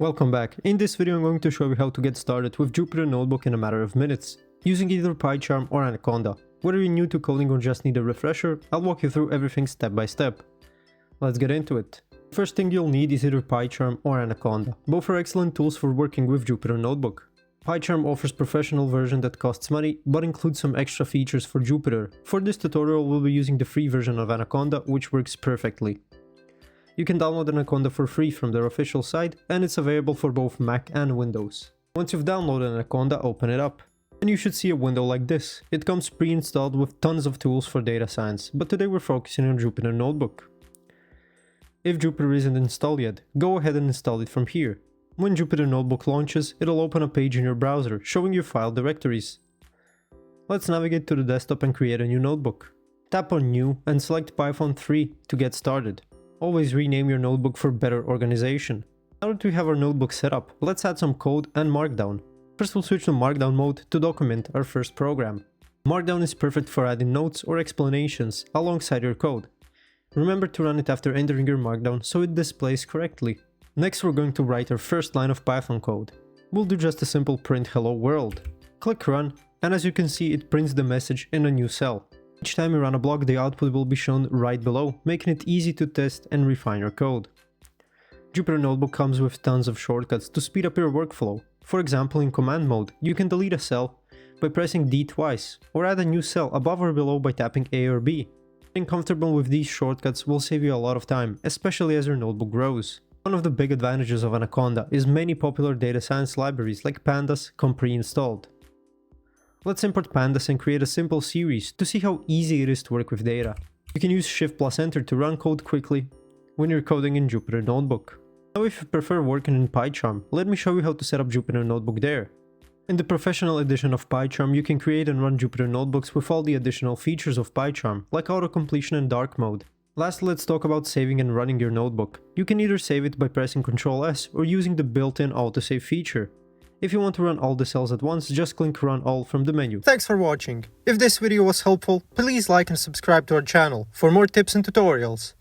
Welcome back. In this video I'm going to show you how to get started with Jupyter Notebook in a matter of minutes, using either PyCharm or Anaconda. Whether you're new to coding or just need a refresher, I'll walk you through everything step by step. Let's get into it. First thing you'll need is either PyCharm or Anaconda. Both are excellent tools for working with Jupyter Notebook. PyCharm offers professional version that costs money, but includes some extra features for Jupyter. For this tutorial we'll be using the free version of Anaconda, which works perfectly. You can download Anaconda for free from their official site, and it's available for both Mac and Windows. Once you've downloaded Anaconda, open it up. And you should see a window like this. It comes pre-installed with tons of tools for data science, but today we're focusing on Jupyter Notebook. If Jupyter isn't installed yet, go ahead and install it from here. When Jupyter Notebook launches, it'll open a page in your browser showing your file directories. Let's navigate to the desktop and create a new notebook. Tap on New and select Python 3 to get started. Always rename your notebook for better organization. Now that we have our notebook set up, let's add some code and Markdown. First we'll switch to Markdown mode to document our first program. Markdown is perfect for adding notes or explanations alongside your code. Remember to run it after entering your Markdown so it displays correctly. Next we're going to write our first line of Python code. We'll do just a simple print hello world. Click run, and as you can see it prints the message in a new cell. Each time you run a block, the output will be shown right below, making it easy to test and refine your code. Jupyter Notebook comes with tons of shortcuts to speed up your workflow. For example, in command mode, you can delete a cell by pressing D twice, or add a new cell above or below by tapping A or B. Getting comfortable with these shortcuts will save you a lot of time, especially as your notebook grows. One of the big advantages of Anaconda is many popular data science libraries like Pandas come pre-installed. Let's import Pandas and create a simple series to see how easy it is to work with data. You can use Shift+Enter to run code quickly when you're coding in Jupyter Notebook. Now if you prefer working in PyCharm, let me show you how to set up Jupyter Notebook there. In the professional edition of PyCharm, you can create and run Jupyter Notebooks with all the additional features of PyCharm, like auto-completion and dark mode. Lastly, let's talk about saving and running your notebook. You can either save it by pressing Ctrl S or using the built-in autosave feature. If you want to run all the cells at once, just click Run All from the menu. Thanks for watching. If this video was helpful, please like and subscribe to our channel for more tips and tutorials.